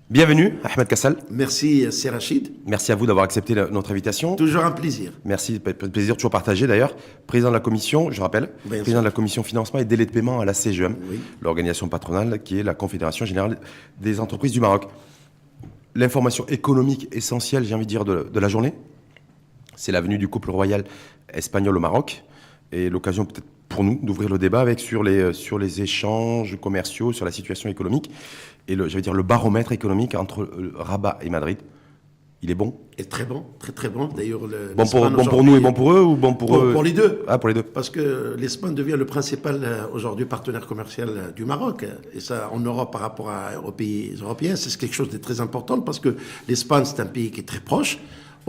Bienvenue, Ahmed Kassal. Merci, c'est Rachid. Merci à vous d'avoir accepté notre invitation. Toujours un plaisir. Merci, plaisir toujours partagé d'ailleurs. Président de la commission, je rappelle, Bien président sûr. de la commission financement et délai de paiement à la CGM, Oui. l'organisation patronale qui est la Confédération générale des entreprises du Maroc. L'information économique essentielle, j'ai envie de dire, de la journée, c'est la venue du couple royal espagnol au Maroc et l'occasion peut-être pour nous d'ouvrir le débat sur les échanges commerciaux, sur la situation économique et le baromètre économique entre Rabat et Madrid. Il est bon? Et très bon, très très bon. D'ailleurs, Bon pour nous et bon pour eux ou bon pour eux? Pour les deux. Ah, pour les deux. Parce que l'Espagne devient le principal aujourd'hui partenaire commercial du Maroc. Et ça, en Europe par rapport aux pays européens, c'est quelque chose de très important parce que l'Espagne, c'est un pays qui est très proche.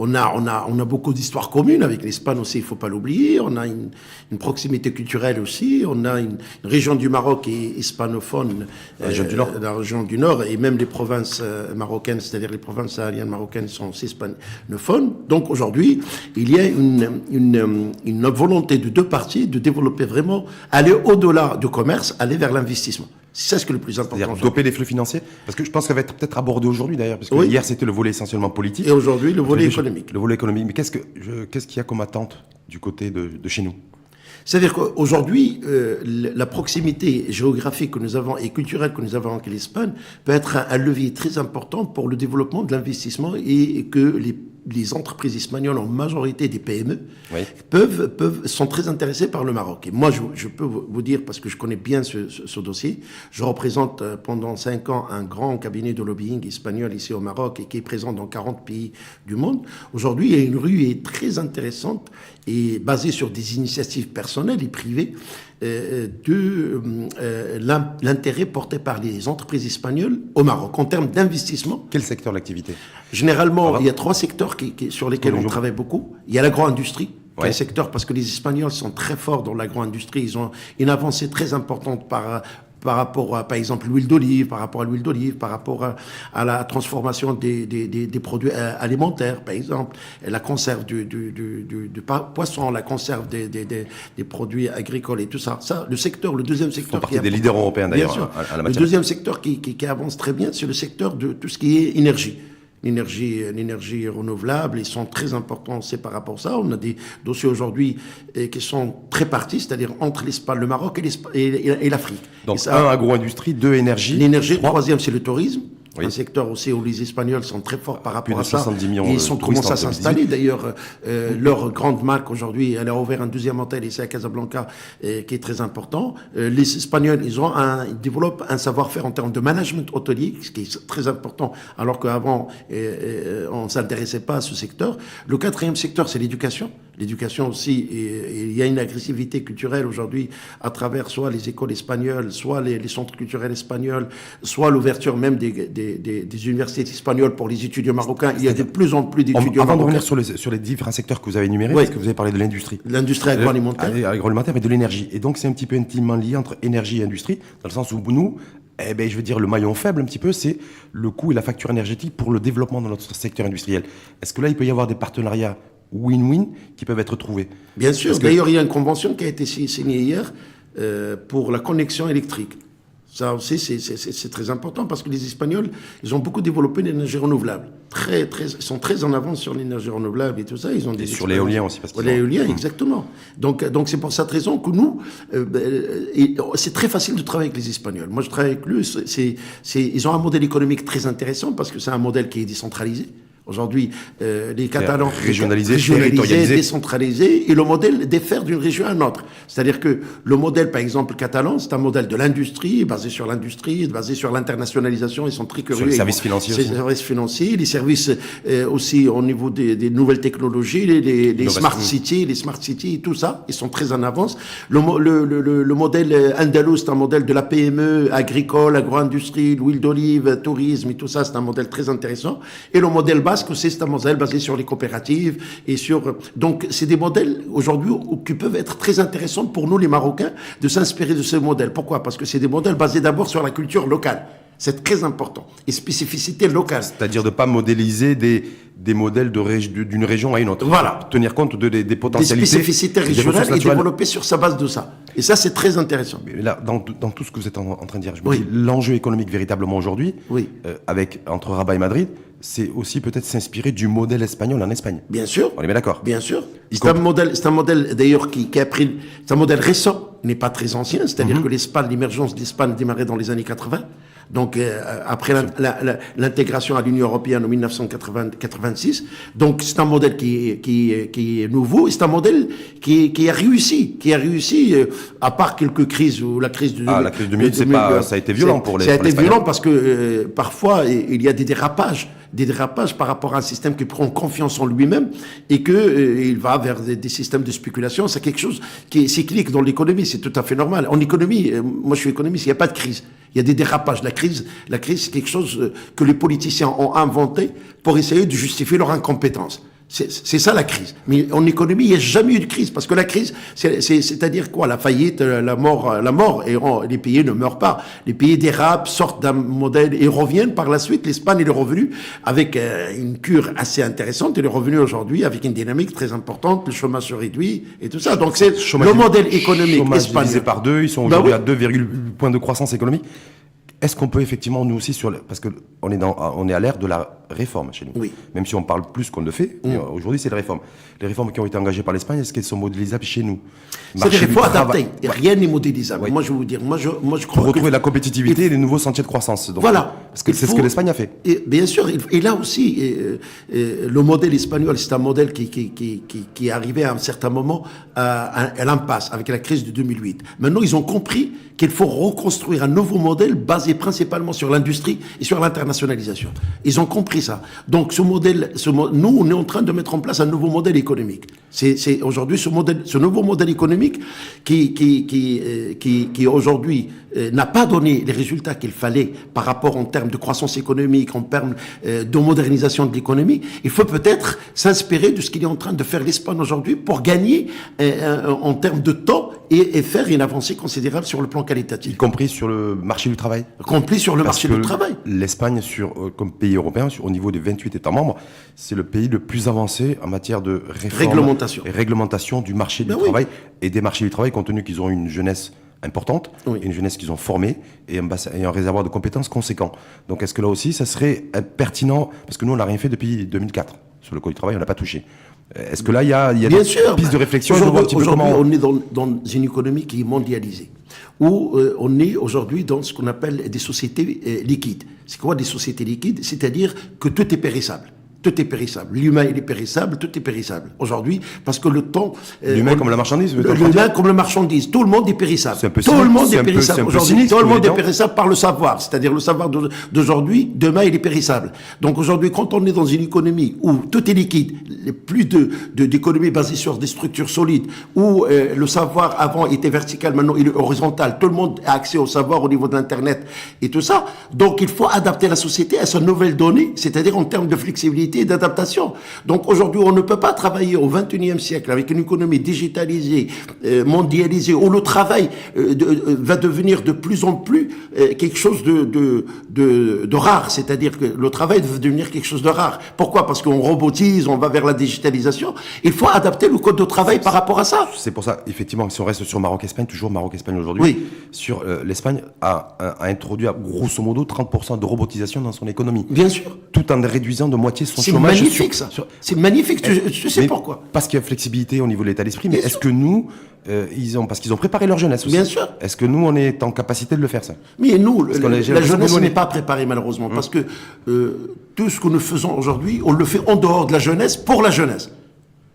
On a beaucoup d'histoires communes avec l'Espagne aussi, il ne faut pas l'oublier. On a une proximité culturelle aussi. On a une région du Maroc qui est hispanophone. La région du Nord. La région du Nord. Et même les provinces marocaines, c'est-à-dire les provinces sahéliennes marocaines sont aussi hispanophones. Donc aujourd'hui, il y a une volonté de deux parties de développer vraiment, aller au-delà du commerce, aller vers l'investissement. C'est ce qui est le plus important. C'est-à-dire doper les flux financiers. Parce que je pense que ça va être peut-être abordé aujourd'hui d'ailleurs. Parce que Oui. hier, c'était le volet essentiellement politique. Et aujourd'hui, le volet économique. Le volet économique. Mais qu'est-ce qu'il y a comme attente du côté de chez nous? C'est-à-dire qu'aujourd'hui, la proximité géographique que nous avons et culturelle que nous avons avec l'Espagne peut être un levier très important pour le développement de l'investissement et que les entreprises espagnoles, en majorité des PME, Oui. sont très intéressées par le Maroc. Et moi, je peux vous dire, parce que je connais bien ce dossier, je représente pendant 5 ans un grand cabinet de lobbying espagnol ici au Maroc et qui est présent dans 40 pays du monde. Aujourd'hui, il y a une ruée très intéressante et basée sur des initiatives personnelles et privées l'intérêt porté par les entreprises espagnoles au Maroc en termes d'investissement. Quel secteur d'activité? Généralement, il y a 3 secteurs sur lesquels on travaille beaucoup. Il y a l'agro-industrie, qui est un Ouais. secteur parce que les Espagnols sont très forts dans l'agro-industrie. Ils ont une avancée très importante par rapport à, par exemple, l'huile d'olive, par rapport à la transformation des produits alimentaires, par exemple, et la conserve du poisson, la conserve des produits agricoles et tout ça. Ça, le deuxième secteur... Font partie des leaders européens d'ailleurs Bien sûr. à la Le matière. deuxième secteur qui avance très bien, c'est le secteur de tout ce qui est énergie. L'énergie renouvelable, ils sont très importants aussi par rapport à ça. On a des dossiers aujourd'hui qui sont très partis, c'est-à-dire entre l'Espagne, le Maroc et l'Afrique. Donc, Et ça, 1, agro-industrie, 2, énergie. l'énergie, 3, troisième, c'est le tourisme. Oui. Un secteur aussi où les Espagnols sont très forts par Plus rapport de à ça. 70 millions Et ils de sont touristes commencés à en s'installer. D'ailleurs, leur grande marque aujourd'hui, elle a ouvert un deuxième hôtel ici à Casablanca qui est très important. Les Espagnols, ils développent un savoir-faire en termes de management hôtelier, ce qui est très important, alors qu'avant, on ne s'intéressait pas à ce secteur. Le quatrième secteur, c'est l'éducation. L'éducation aussi, il y a une agressivité culturelle aujourd'hui à travers soit les écoles espagnoles, soit les centres culturels espagnols, soit l'ouverture même des universités espagnoles pour les étudiants marocains. Il y a de plus en plus d'étudiants Avant de marocains. revenir sur les différents secteurs que vous avez énumérés, Oui. parce que vous avez parlé de l'industrie. L'industrie agroalimentaire. Agroalimentaire, mais de l'énergie. Et donc, c'est un petit peu intimement lié entre énergie et industrie, dans le sens où nous, je veux dire, le maillon faible un petit peu, c'est le coût et la facture énergétique pour le développement de notre secteur industriel. Est-ce que là, il peut y avoir des partenariats win-win qui peuvent être trouvés? Bien sûr. D'ailleurs, il y a une convention qui a été signée hier pour la connexion électrique. Ça aussi, c'est très important parce que les Espagnols, ils ont beaucoup développé l'énergie renouvelable. Ils sont très en avance sur l'énergie renouvelable et tout ça. Ils ont Et sur l'éolien aussi, parce qu'ils l'éolien, exactement. Donc c'est pour cette raison que nous, c'est très facile de travailler avec les Espagnols. Moi, je travaille avec eux. Ils ont un modèle économique très intéressant parce que c'est un modèle qui est décentralisé. Aujourd'hui, les Catalans... Régionalisé, territorialisé. Décentralisé, et le modèle diffère d'une région à une autre. C'est-à-dire que le modèle, par exemple, catalan, c'est un modèle de l'industrie, basé sur l'industrie, basé sur l'internationalisation. Ils sont très curieux. Sur les services financiers aussi. Les services financiers, les services aussi au niveau des nouvelles technologies, les smart cities, tout ça, ils sont très en avance. Le modèle andalou, c'est un modèle de la PME, agricole, agro-industrie, l'huile d'olive, tourisme et tout ça, c'est un modèle très intéressant. Et le modèle basque, c'est un modèle basé sur les coopératives et donc c'est des modèles aujourd'hui qui peuvent être très intéressants pour nous les Marocains de s'inspirer de ce modèle. Pourquoi? Parce que c'est des modèles basés d'abord sur la culture locale. C'est très important. Et spécificité locale. C'est-à-dire de ne pas modéliser des modèles d'une région à une autre. Voilà. Tenir compte des potentialités. Des spécificités régionales et développer sur sa base de ça. Et ça, c'est très intéressant. Mais là, dans tout ce que vous êtes en train de dire, je me dis, l'enjeu économique véritablement aujourd'hui, entre Rabat et Madrid, c'est aussi peut-être s'inspirer du modèle espagnol en Espagne. Bien sûr. On est bien d'accord. Bien sûr. C'est un modèle d'ailleurs qui a pris, c'est un modèle récent, n'est pas très ancien, c'est-à-dire que l'émergence de l'Espagne démarrait dans les années 80. Donc, après l'intégration à l'Union européenne en 1986. Donc, c'est un modèle qui est nouveau et c'est un modèle qui a réussi, à part quelques crises ou la crise de... la crise de 2008, ça a été violent pour les Ça a été Espagnols. violent parce que, parfois, il y a des dérapages par rapport à un système qui prend confiance en lui-même et que il va vers des systèmes de spéculation. C'est quelque chose qui est cyclique dans l'économie, c'est tout à fait normal. En économie, moi je suis économiste, il n'y a pas de crise. Il y a des dérapages. La crise, c'est quelque chose que les politiciens ont inventé pour essayer de justifier leur incompétence. C'est ça la crise. Mais en économie, il n'y a jamais eu de crise. Parce que la crise, c'est-à-dire quoi? La faillite, la mort. Et les pays ne meurent pas. Les pays dérapent, sortent d'un modèle et reviennent par la suite. L'Espagne est revenue avec une cure assez intéressante. Elle est revenue aujourd'hui avec une dynamique très importante. Le chômage se réduit et tout ça. Donc c'est le modèle économique espagnol. Divisé par 2, ils sont aujourd'hui à 2, points de croissance économique. Est-ce qu'on peut effectivement, nous aussi, parce qu'on est à l'ère de la réforme chez nous, même si on parle plus qu'on le fait, aujourd'hui c'est la réforme. Les réformes qui ont été engagées par l'Espagne, est-ce qu'elles sont modélisables chez nous? C'est des réformes adaptées, rien n'est modélisable. Moi je vais vous dire, moi je crois pour retrouver la compétitivité et les nouveaux sentiers de croissance. Donc, voilà. Parce que c'est ce que l'Espagne a fait. Et bien sûr, et là aussi, le modèle espagnol, c'est un modèle qui est arrivé à un certain moment à l'impasse avec la crise de 2008. Maintenant, ils ont compris qu'il faut reconstruire un nouveau modèle basé principalement sur l'industrie et sur l'internationalisation. Ils ont compris ça. Donc ce modèle, nous, on est en train de mettre en place un nouveau modèle économique. C'est aujourd'hui ce nouveau modèle économique qui aujourd'hui n'a pas donné les résultats qu'il fallait par rapport en termes de croissance économique, en termes de modernisation de l'économie. Il faut peut-être s'inspirer de ce qu'il est en train de faire l'Espagne aujourd'hui pour gagner en termes de temps et faire une avancée considérable sur le plan qualitatif. Y compris sur le marché du travail. Compris sur le marché du travail. L'Espagne, comme pays européen, au niveau des 28 États membres, c'est le pays le plus avancé en matière de réforme et réglementation du marché du travail et des marchés du travail, compte tenu qu'ils ont une jeunesse importante, une jeunesse qu'ils ont formée et un réservoir de compétences conséquent. Donc est-ce que là aussi, ça serait pertinent, parce que nous, on n'a rien fait depuis 2004. Sur le code du travail, on n'a pas touché. Est-ce que là, il y a des pistes de réflexion? Aujourd'hui, on est dans une économie qui est mondialisée, où on est aujourd'hui dans ce qu'on appelle des sociétés liquides. C'est quoi des sociétés liquides? C'est-à-dire que tout est périssable. Tout est périssable. L'humain, il est périssable, tout est périssable. Aujourd'hui, parce que le temps... L'humain comme la marchandise? L'humain comme la marchandise. Tout le monde est périssable. Tout le monde est périssable. Aujourd'hui, tout le monde est périssable par le savoir. C'est-à-dire le savoir d'aujourd'hui, demain, il est périssable. Donc aujourd'hui, quand on est dans une économie où tout est liquide, plus d'économie basée sur des structures solides, où le savoir avant était vertical, maintenant il est horizontal. Tout le monde a accès au savoir au niveau de l'Internet et tout ça. Donc il faut adapter la société à sa nouvelle donnée, c'est-à-dire en termes de flexibilité et d'adaptation. Donc aujourd'hui, on ne peut pas travailler au XXIe siècle avec une économie digitalisée, mondialisée, où le travail va devenir de plus en plus quelque chose de rare. C'est-à-dire que le travail va devenir quelque chose de rare. Pourquoi? Parce qu'on robotise, on va vers la digitalisation. Il faut adapter le code de travail par rapport à ça. C'est pour ça, effectivement, si on reste sur Maroc-Espagne, toujours Maroc-Espagne aujourd'hui, sur l'Espagne a introduit à grosso modo 30% de robotisation dans son économie. Bien sûr. Tout en réduisant de moitié son c'est chômage. Magnifique, ça. C'est magnifique, je sais pourquoi. Parce qu'il y a flexibilité au niveau de l'état d'esprit, mais est-ce que nous, parce qu'ils ont préparé leur jeunesse aussi. Bien sûr. Est-ce que nous, on est en capacité de le faire, ça? Mais nous, la jeunesse n'est pas préparée malheureusement, parce que tout ce que nous faisons aujourd'hui, on le fait en dehors de la jeunesse, pour la jeunesse.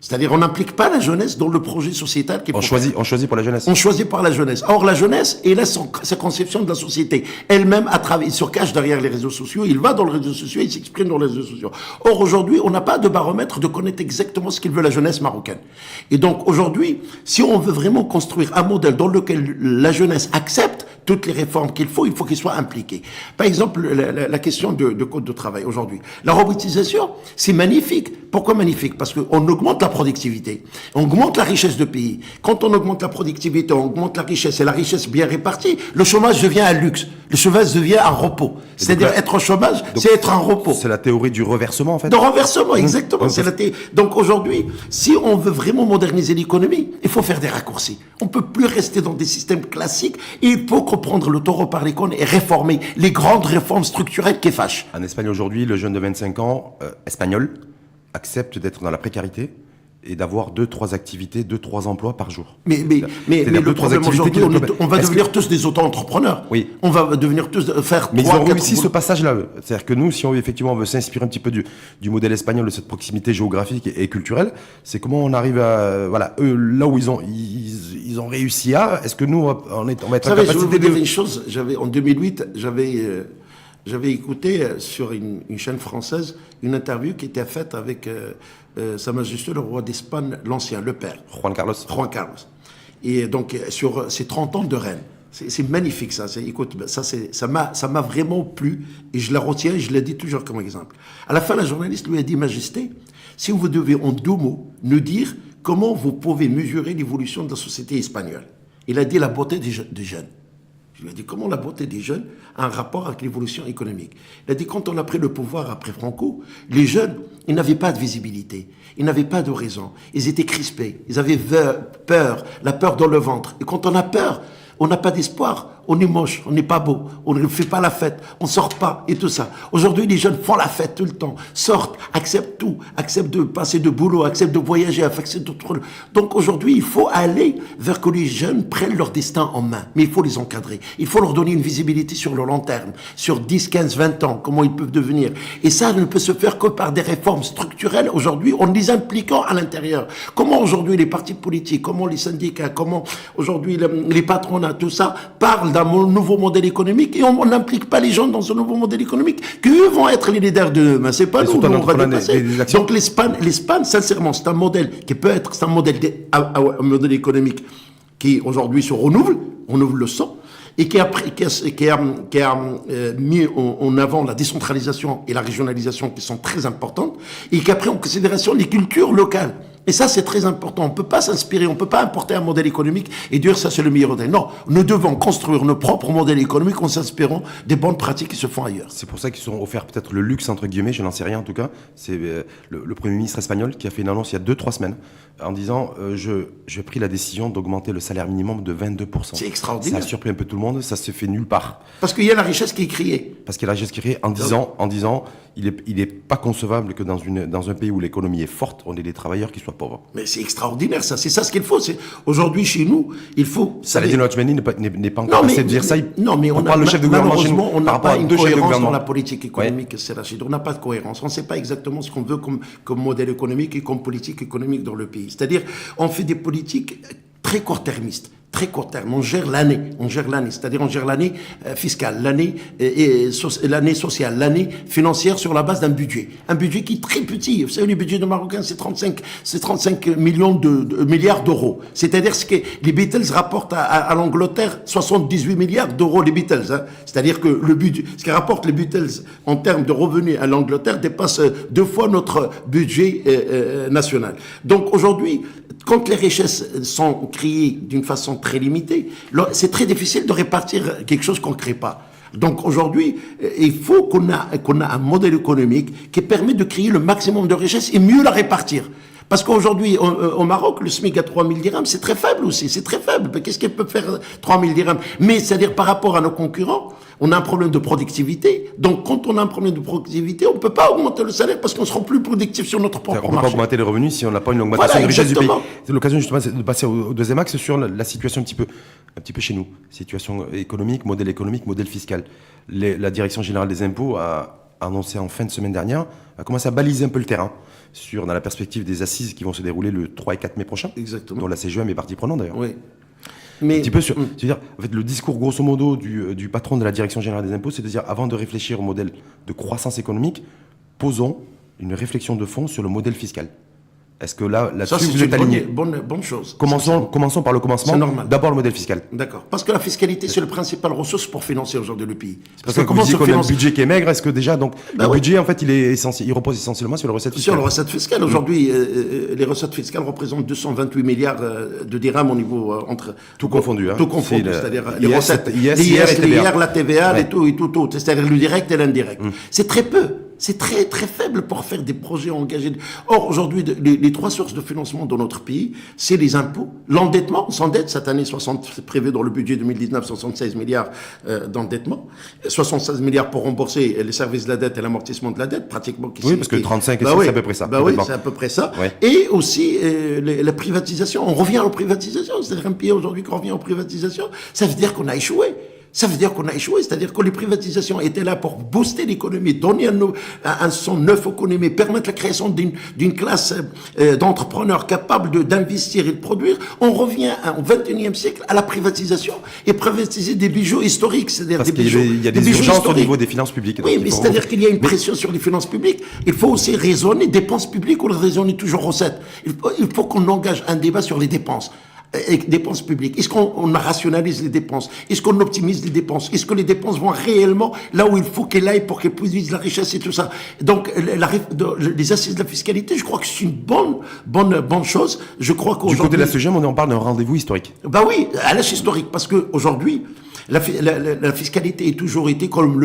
C'est-à-dire, on n'implique pas la jeunesse dans le projet sociétal. On choisit pour la jeunesse. On choisit par la jeunesse. Or, la jeunesse, elle a sa conception de la société. Elle-même a travaillé, il se cache derrière les réseaux sociaux, il va dans les réseaux sociaux, il s'exprime dans les réseaux sociaux. Or, aujourd'hui, on n'a pas de baromètre de connaître exactement ce qu'il veut la jeunesse marocaine. Et donc, aujourd'hui, si on veut vraiment construire un modèle dans lequel la jeunesse accepte toutes les réformes qu'il faut qu'il soit impliqué. Par exemple, la question de code de travail aujourd'hui. La robotisation, c'est magnifique. Pourquoi magnifique? Parce qu'on augmente la productivité, on augmente la richesse de pays. Quand on augmente la productivité, on augmente la richesse et la richesse bien répartie, le chômage devient un luxe. Le chômage devient un repos. C'est-à-dire être au chômage, c'est être un repos. C'est la théorie du reversement, en fait. De renversement, exactement. Donc aujourd'hui, si on veut vraiment moderniser l'économie, il faut faire des raccourcis. On ne peut plus rester dans des systèmes classiques. Il faut reprendre le taureau par les cornes et réformer les grandes réformes structurelles qui fâchent. En Espagne aujourd'hui, le jeune de 25 ans, espagnol, accepte d'être dans la précarité et d'avoir 2-3 activités, 2-3 emplois par jour. Mais le problème aujourd'hui, on va devenir tous des auto-entrepreneurs. Oui. On va devenir tous faire. Mais ils ont réussi ce passage-là. C'est-à-dire que nous, si on effectivement veut s'inspirer un petit peu du modèle espagnol, de cette proximité géographique et culturelle, c'est comment on arrive à voilà eux là où ils ont réussi à. Est-ce que nous on va être en capacité je vais vous dire une chose. En 2008, j'avais écouté sur une chaîne française une interview qui était faite avec Sa Majesté le roi d'Espagne, l'ancien, le père. Juan Carlos. Et donc, sur ses 30 ans de règne. C'est magnifique, ça. Écoute, ça m'a vraiment plu. Et je la retiens, je la dis toujours comme exemple. À la fin, la journaliste lui a dit, Majesté, si vous devez en 2 mots nous dire comment vous pouvez mesurer l'évolution de la société espagnole. Il a dit la beauté des jeunes. Je lui ai dit, comment la beauté des jeunes a un rapport avec l'évolution économique? Il a dit, quand on a pris le pouvoir après Franco, les jeunes, ils n'avaient pas de visibilité, ils n'avaient pas de raison, ils étaient crispés, ils avaient peur, la peur dans le ventre. Et quand on a peur, on n'a pas d'espoir, on est moche, on n'est pas beau, on ne fait pas la fête, on sort pas et tout ça. Aujourd'hui, les jeunes font la fête tout le temps, sortent, acceptent tout, acceptent de passer de boulot, acceptent de voyager, acceptent d'autres. Donc aujourd'hui, il faut aller vers que les jeunes prennent leur destin en main. Mais il faut les encadrer. Il faut leur donner une visibilité sur le long terme, sur 10, 15, 20 ans, comment ils peuvent devenir. Et ça ne peut se faire que par des réformes structurelles aujourd'hui, en les impliquant à l'intérieur. Comment aujourd'hui les partis politiques, comment les syndicats, comment aujourd'hui les patronats, tout ça, parlent d'un nouveau modèle économique et on n'implique pas les gens dans ce nouveau modèle économique, qu'eux vont être les leaders de demain. C'est pas nous, on va dépasser. Donc l'Espagne, sincèrement, c'est un modèle qui peut être, c'est un modèle économique qui aujourd'hui se renouvelle, on le sent, et qui a mis en avant la décentralisation et la régionalisation qui sont très importantes, et qui a pris en considération les cultures locales. Et ça, c'est très important. On ne peut pas s'inspirer, on ne peut pas importer un modèle économique et dire ça, c'est le meilleur modèle. Non, nous devons construire nos propres modèles économiques en s'inspirant des bonnes pratiques qui se font ailleurs. C'est pour ça qu'ils se sont offerts peut-être le luxe, entre guillemets, je n'en sais rien en tout cas. C'est le Premier ministre espagnol qui a fait une annonce il y a 2-3 semaines en disant j'ai pris la décision d'augmenter le salaire minimum de 22%. C'est extraordinaire. Ça a surpris un peu tout le monde, ça se fait nulle part. Parce qu'il y a la richesse qui est créée. Parce qu'il y a la richesse qui est créée en disant il est pas concevable que dans un pays où l'économie est forte, on ait des travailleurs qui soient pauvres. Mais c'est extraordinaire, ça. C'est ça ce qu'il faut. Aujourd'hui, chez nous, il faut... Saladin Ouachmeni n'est pas encore passé de dire ça. Non, mais on parle le chef de gouvernement chez nous. On n'a pas une cohérence dans la politique économique, c'est Rachid. On n'a pas de cohérence. On ne sait pas exactement ce qu'on veut comme modèle économique et comme politique économique dans le pays. C'est-à-dire, on fait des politiques très court-termistes. Très court terme, on gère l'année, c'est-à-dire on gère l'année fiscale, l'année sociale, l'année financière sur la base d'un budget. Un budget qui est très petit. Vous savez, le budget de Marocain, c'est 35 millions de milliards d'euros. C'est-à-dire ce que les Beatles rapportent à l'Angleterre, 78 milliards d'euros les Beatles. Hein. C'est-à-dire que le budget, ce que rapportent les Beatles en termes de revenus à l'Angleterre dépasse 2 fois notre budget national. Donc aujourd'hui, quand les richesses sont créées d'une façon très limitée, c'est très difficile de répartir quelque chose qu'on ne crée pas. Donc aujourd'hui, il faut qu'on a un modèle économique qui permet de créer le maximum de richesses et mieux la répartir. Parce qu'aujourd'hui, au Maroc, le SMIC à 3 000 dirhams, c'est très faible aussi, c'est très faible. Qu'est-ce qu'elle peut faire 3 000 dirhams? Mais c'est-à-dire par rapport à nos concurrents, on a un problème de productivité. Donc quand on a un problème de productivité, on ne peut pas augmenter le salaire parce qu'on ne sera plus productif sur notre propre marché. On ne peut pas augmenter les revenus si on n'a pas une augmentation de richesse du pays. C'est l'occasion justement de passer au deuxième axe sur la situation un petit peu chez nous. Situation économique, modèle fiscal. La Direction générale des impôts a annoncé en fin de semaine dernière, a commencé à baliser un peu le terrain dans la perspective des assises qui vont se dérouler le 3 et 4 mai prochain. Exactement. Dont la CGM est partie prenante d'ailleurs. Oui. Mais, un petit peu c'est-à-dire, en fait, le discours grosso modo du patron de la Direction générale des impôts, c'est de dire, avant de réfléchir au modèle de croissance économique, posons une réflexion de fond sur le modèle fiscal. Est-ce que là, Ça, là-dessus, c'est vous êtes aligné? bonne chose. Commençons par le commencement. C'est normal. D'abord le modèle fiscal. D'accord. Parce que la fiscalité, c'est le principal ressource pour financer aujourd'hui le pays. Parce que vous disiez qu'on a un budget qui est maigre. Est-ce que déjà, donc, le budget, en fait, il repose essentiellement sur les recettes fiscales? Sur les recettes fiscales. Aujourd'hui, les recettes fiscales représentent 228 milliards de dirhams au niveau entre... Tout confondu. Tout confondu. C'est-à-dire les les recettes, recettes, l'IR, la TVA, tout. C'est-à-dire le direct et l'indirect. C'est très peu. C'est très, très faible pour faire des projets engagés. Or, aujourd'hui, les trois sources de financement dans notre pays, c'est les impôts, l'endettement. On s'endette cette année, c'est prévu dans le budget 2019, 76 milliards d'endettement. 76 milliards pour rembourser les services de la dette et l'amortissement de la dette, pratiquement. Oui, parce que 35 et c'est à peu près ça. Oui, c'est à peu près ça. Ouais. Et aussi, la privatisation. On revient aux privatisations. C'est-à-dire un pays aujourd'hui qui revient aux privatisations, ça veut dire qu'on a échoué. Ça veut dire qu'on a échoué, c'est-à-dire que les privatisations étaient là pour booster l'économie, donner un son neuf aux économies, permettre la création d'une classe d'entrepreneurs capables d'investir et de produire. On revient au XXIe siècle à la privatisation et privatiser des bijoux historiques, c'est-à-dire des bijoux. Il y a des urgences historiques au niveau des finances publiques. Oui, mais c'est-à-dire qu'il y a une pression sur les finances publiques. Il faut aussi raisonner dépenses publiques ou raisonner toujours recettes. Il faut qu'on engage un débat sur les dépenses. Dépenses publiques. Est-ce qu'on rationalise les dépenses? Est-ce qu'on optimise les dépenses? Est-ce que les dépenses vont réellement là où il faut qu'elles aillent pour qu'elles produisent de la richesse et tout ça? Donc, les assises de la fiscalité, je crois que c'est une bonne chose. Je crois qu'aujourd'hui... Du côté de la SGM, on en parle d'un rendez-vous historique. Bah oui, à l'âge historique, parce que aujourd'hui, la fiscalité est toujours été comme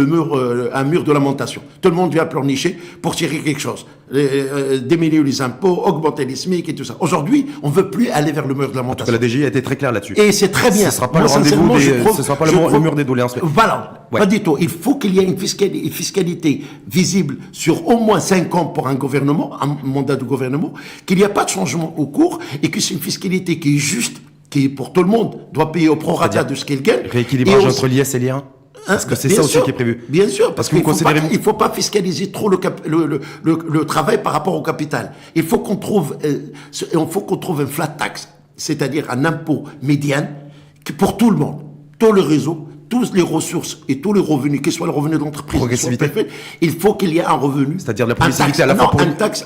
un mur de lamentation. Tout le monde vient pleurnicher pour tirer quelque chose. Démêler les impôts, augmenter les SMIC et tout ça. Aujourd'hui, on ne veut plus aller vers le mur de lamentation. En tout cas, la DGI a été très claire là-dessus. Et c'est très bien. Ce ne sera pas le rendez-vous ce sera pas le mur des doléances. Voilà. Ouais. Pas du tout. Il faut qu'il y ait une fiscalité visible sur au moins 5 ans pour un gouvernement, un mandat de gouvernement, qu'il n'y a pas de changement au cours et que c'est une fiscalité qui est juste, qui pour tout le monde doit payer au prorata de ce qu'il gagne. Rééquilibrage entre l'IS et l'IR. Parce que c'est ça aussi qui est prévu. Bien sûr, parce qu'il ne faut pas fiscaliser trop le travail par rapport au capital. Il faut qu'on trouve un flat tax, c'est-à-dire un impôt médian pour tout le monde, tout le réseau, toutes les ressources et tous les revenus, qu'ils soient le revenu de l'entreprise, il faut qu'il y ait un revenu. C'est-à-dire la progressivité à la fois pour... un taxe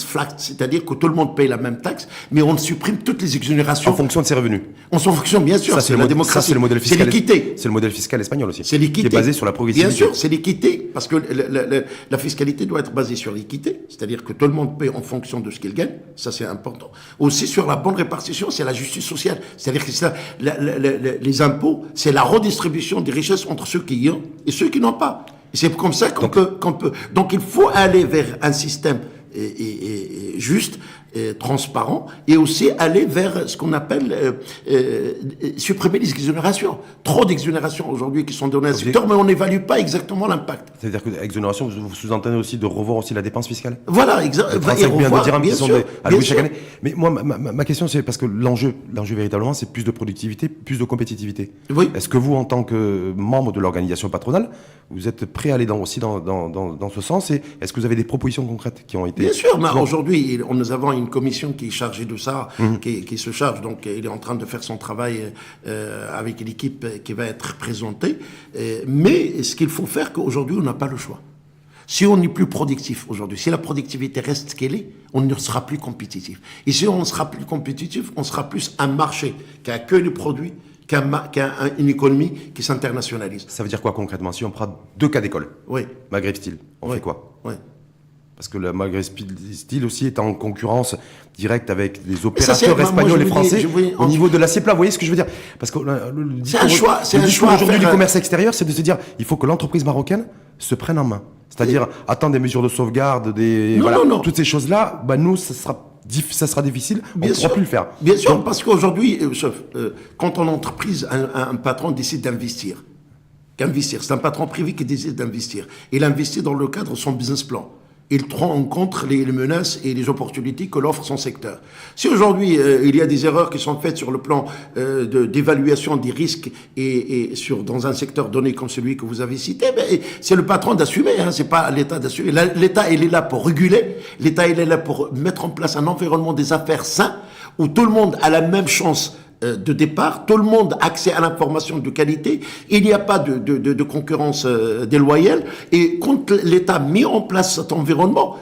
flat, c'est-à-dire que tout le monde paye la même taxe, mais on supprime toutes les exonérations. En fonction de ses revenus. En fonction, bien sûr, c'est la démocratie. Ça, c'est le modèle fiscal. C'est l'équité. C'est le modèle fiscal espagnol aussi. C'est l'équité. Qui est basé sur la progressivité. Bien sûr, c'est l'équité, parce que la fiscalité doit être basée sur l'équité, c'est-à-dire que tout le monde paye en fonction de ce qu'il gagne, ça c'est important. Aussi sur la bonne répartition, c'est la justice sociale, c'est-à-dire que les impôts, c'est la redistribution des richesses entre ceux qui y ont et ceux qui n'ont pas. Et c'est comme ça qu'on peut. Donc il faut aller vers un système juste, transparent, et aussi aller vers ce qu'on appelle supprimer les exonérations. Trop d'exonérations aujourd'hui qui sont données à ce secteur, mais on n'évalue pas exactement l'impact. C'est-à-dire que l'exonération, vous sous-entendez aussi de revoir aussi la dépense fiscale? Voilà, exactement. 35 milliards de dirhams qui sont alloués chaque année. Mais moi, ma question, c'est parce que l'enjeu véritablement, c'est plus de productivité, plus de compétitivité. Oui. Est-ce que vous, en tant que membre de l'organisation patronale, vous êtes prêt à aller aussi dans ce sens, et est-ce que vous avez des propositions concrètes qui ont été... Bien sûr, mais aujourd'hui, nous avons une commission qui est chargée de ça, qui se charge, donc il est en train de faire son travail avec l'équipe qui va être présentée. Mais ce qu'il faut faire, qu'aujourd'hui, on n'a pas le choix. Si on n'est plus productif aujourd'hui, si la productivité reste ce qu'elle est, on ne sera plus compétitif. Et si on sera plus compétitif, on sera plus un marché qui accueille les produits, qu'une économie qui s'internationalise. Ça veut dire quoi concrètement? Si on prend 2 cas d'école, Maghreb Steel, on fait quoi? Parce que le Maghreb Steel aussi est en concurrence directe avec les opérateurs espagnols et français au niveau de l'acier plat. Vous voyez ce que je veux dire? Parce que le discours aujourd'hui du commerce extérieur, c'est de se dire il faut que l'entreprise marocaine se prenne en main. C'est-à-dire attendre des mesures de sauvegarde, toutes ces choses-là. Nous, ça sera difficile, on ne pourra plus le faire. Bien sûr, parce qu'aujourd'hui, quand une entreprise, un patron décide d'investir, c'est un patron privé qui décide d'investir. Il investit dans le cadre de son business plan. Il prend en compte les menaces et les opportunités que l'offre son secteur. Si aujourd'hui, il y a des erreurs qui sont faites sur le plan d'évaluation des risques dans un secteur donné comme celui que vous avez cité, c'est le patron d'assumer, c'est pas l'État d'assumer. L'État, il est là pour réguler, l'État, il est là pour mettre en place un environnement des affaires sain, où tout le monde a la même chance de départ, tout le monde a accès à l'information de qualité, il n'y a pas de concurrence déloyale, et quand l'État a mis en place cet environnement,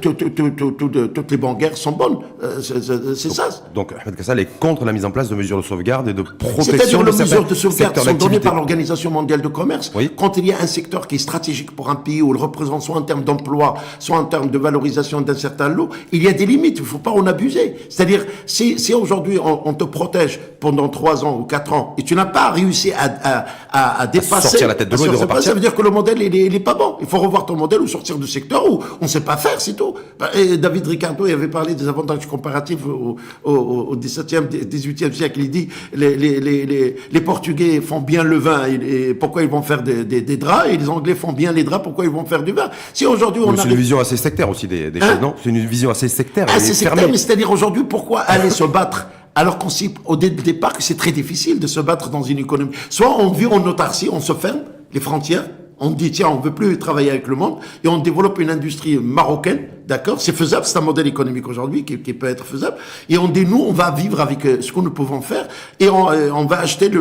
toutes les banquières sont bonnes. C'est ça. Donc, Ahmed Kassal est contre la mise en place de mesures de sauvegarde et de protection. C'est-à-dire de les mesures de sauvegarde secteurs sont données d'activité. par l'Organisation mondiale de commerce. Oui. Quand il y a un secteur qui est stratégique pour un pays, où il représente soit en termes d'emploi, soit en termes de valorisation d'un certain lot, il y a des limites. Il ne faut pas en abuser. C'est-à-dire, si aujourd'hui on te protège pendant 3 ans ou 4 ans et tu n'as pas réussi à dépasser, sortir la tête de l'eau et de repartir. ça veut dire que le modèle il est pas bon. Il faut revoir ton modèle ou sortir du secteur où on ne sait pas faire, c'est tout. Et David Ricardo il avait parlé des avantages comparatifs au 17e, 18e siècle. Il dit les Portugais font bien le vin, et pourquoi ils vont faire des draps, et les Anglais font bien les draps, pourquoi ils vont faire du vin. Si aujourd'hui on C'est une vision assez sectaire aussi des choses, non? C'est une vision assez sectaire. Et c'est sectaire, mais c'est-à-dire aujourd'hui, pourquoi aller se battre alors qu'on sait au départ que c'est très difficile de se battre dans une économie. Soit on vit en autarcie, on se ferme les frontières, on dit tiens, on veut plus travailler avec le monde, et on développe une industrie marocaine, d'accord, c'est faisable, c'est un modèle économique aujourd'hui qui peut être faisable, et on dit nous, on va vivre avec ce que nous pouvons faire, et on va acheter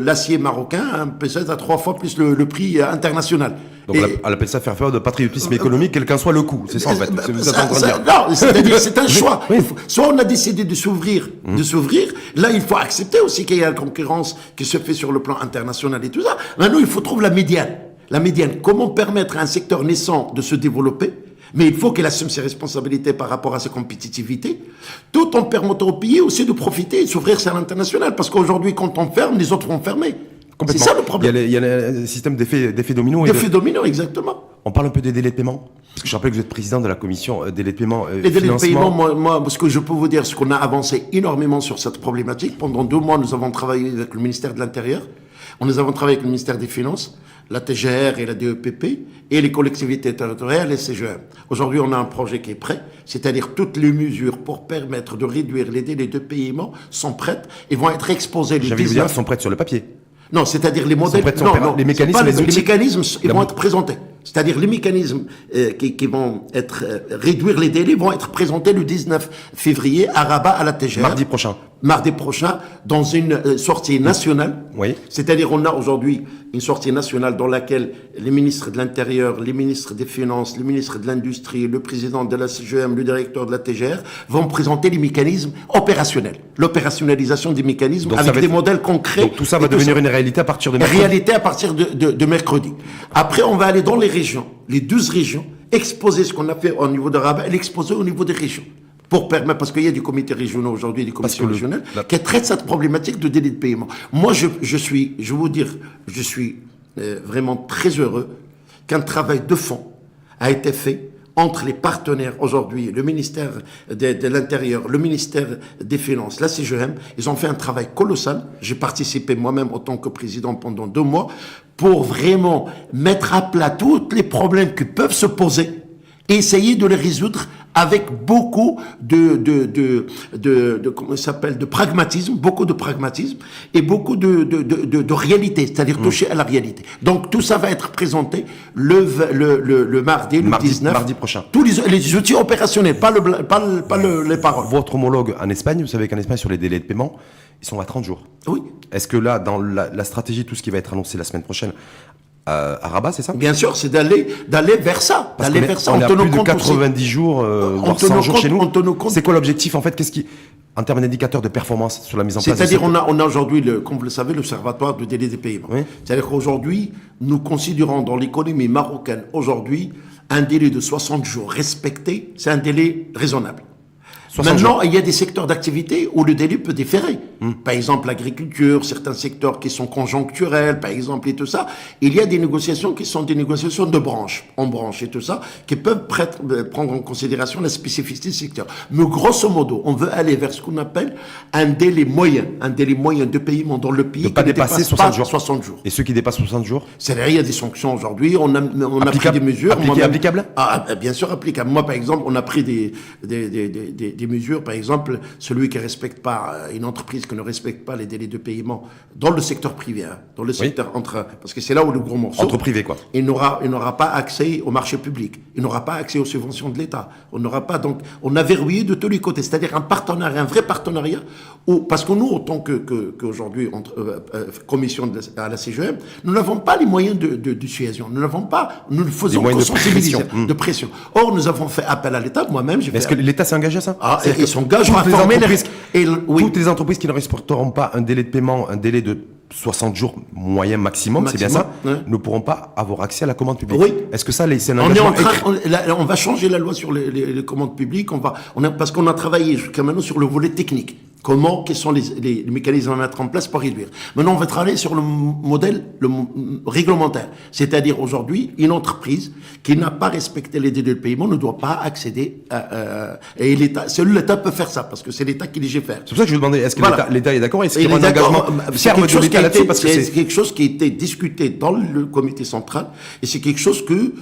l'acier marocain, peut-être à 3 fois plus le prix international. Donc elle appelle ça faire preuve de patriotisme économique, quel qu'en soit le coût. C'est ça en fait. C'est vous êtes en train de dire. Non, c'est-à-dire c'est un choix. Oui. Soit on a décidé de s'ouvrir, là il faut accepter aussi qu'il y a une concurrence qui se fait sur le plan international et tout ça. Maintenant il faut trouver la médiane. La médiane, comment permettre à un secteur naissant de se développer, mais il faut qu'il assume ses responsabilités par rapport à sa compétitivité, tout en permettant au pays aussi de profiter et s'ouvrir sur l'international. Parce qu'aujourd'hui, quand on ferme, les autres vont fermer. C'est ça le problème. Il y a le système d'effet domino. D'effet domino, exactement. On parle un peu des délais de paiement. Parce que je rappelle que vous êtes président de la commission délais de paiement. Les délais de paiement, moi, ce que je peux vous dire, c'est qu'on a avancé énormément sur cette problématique. Pendant 2 mois, nous avons travaillé avec le ministère de l'Intérieur. Nous avons travaillé avec le ministère des Finances, la TGR et la DEPP, et les collectivités territoriales et CGM. Aujourd'hui, on a un projet qui est prêt, c'est-à-dire toutes les mesures pour permettre de réduire les délais de paiement sont prêtes et vont être exposées les 19... J'avais dire, sont prêtes sur le papier. Non, c'est-à-dire les modèles... les mécanismes, les mécanismes, ils vont être présentés. C'est-à-dire les mécanismes qui vont être réduire les délais vont être présentés le 19 février à Rabat à la TGR. Mardi prochain, dans une sortie nationale. Oui. C'est-à-dire on a aujourd'hui une sortie nationale dans laquelle les ministres de l'Intérieur, les ministres des Finances, les ministres de l'Industrie, le président de la CGM, le directeur de la TGR vont présenter les mécanismes opérationnels. L'opérationnalisation des mécanismes donc avec des modèles concrets. Donc tout ça va devenir une réalité à partir de mercredi. Réalité à partir de mercredi. Après, on va aller dans les régions, les 12 régions, exposer ce qu'on a fait au niveau de Rabat et l'exposer au niveau des régions. Pour permettre, parce qu'il y a des comités régionaux aujourd'hui, des commissions régionales, qui traitent cette problématique de délai de paiement. Moi, je suis vraiment très heureux qu'un travail de fond a été fait entre les partenaires aujourd'hui, le ministère de l'Intérieur, le ministère des Finances, la CGM. Ils ont fait un travail colossal. J'ai participé moi-même en tant que président pendant 2 mois pour vraiment mettre à plat tous les problèmes qui peuvent se poser et essayer de les résoudre avec beaucoup comment ça s'appelle, de pragmatisme, beaucoup de pragmatisme et beaucoup de réalité, c'est-à-dire toucher à la réalité. Donc tout ça va être présenté le mardi 19. Mardi prochain. Tous les outils opérationnels, pas les paroles. Votre homologue en Espagne, vous savez qu'en Espagne, sur les délais de paiement, ils sont à 30 jours. Oui. Est-ce que là, dans la stratégie, tout ce qui va être annoncé la semaine prochaine, à Rabat, c'est ça? Bien sûr, c'est d'aller vers ça. Parce qu'on est à plus de 90 jours, voire 100 jours chez nous. C'est quoi l'objectif, en fait? En termes d'indicateurs de performance sur la mise en place? C'est-à-dire, on a aujourd'hui, comme vous le savez, l'Observatoire de délai des paiements. Oui. C'est-à-dire qu'aujourd'hui, nous considérons dans l'économie marocaine, aujourd'hui, un délai de 60 jours respecté, c'est un délai raisonnable. Maintenant, il y a des secteurs d'activité où le délai peut différer. Par exemple, l'agriculture, certains secteurs qui sont conjoncturels, par exemple, et tout ça. Il y a des négociations qui sont des négociations de branche, en branche et tout ça, qui peuvent prendre en considération la spécificité du secteur. Mais grosso modo, on veut aller vers ce qu'on appelle un délai moyen de paiement dans le pays qui ne dépasse pas 60 jours. Et ceux qui dépassent 60 jours? C'est-à-dire, il y a des sanctions aujourd'hui. On a pris des mesures. Applicables? Bien sûr, applicables. Moi, par exemple, on a pris des mesures, par exemple, celui qui respecte pas, une entreprise qui ne respecte pas les délais de paiement dans le secteur privé, dans le secteur parce que c'est là où le gros morceau. Entre privés, quoi. Il n'aura pas accès au marché public. il n'aura pas accès aux subventions de l'État. On n'aura pas, donc, on a verrouillé de tous les côtés. C'est-à-dire un partenariat, un vrai partenariat, parce que nous, autant qu'aujourd'hui, commission à la CGM, nous n'avons pas les moyens de dissuasion. Nous n'avons pas, nous ne faisons que sensibiliser, de pression. Or, nous avons fait appel à l'État. Moi-même, j'ai fait. Est-ce que l'État s'est engagé à ça? Ils s'engagent à former toutes les entreprises qui ne respecteront pas un délai de paiement, un délai de 60 jours moyen maximum, c'est bien ça, ne pourront pas avoir accès à la commande publique. Oui. Est-ce que ça, c'est un engagement on va changer la loi sur les commandes publiques, parce qu'on a travaillé jusqu'à maintenant sur le volet technique. Quels sont les mécanismes à mettre en place pour réduire. Maintenant, on va travailler sur le modèle réglementaire. C'est-à-dire, aujourd'hui, une entreprise qui n'a pas respecté les délais de paiement ne doit pas accéder et seul l'État peut faire ça, parce que c'est l'État qui légifère. C'est pour ça que je vous demandais, est-ce que l'État est d'accord? Est-ce qu'il y aura un engagement ferme de l'État là-dessus? C'est quelque chose qui a été discuté dans le comité central, et c'est quelque chose que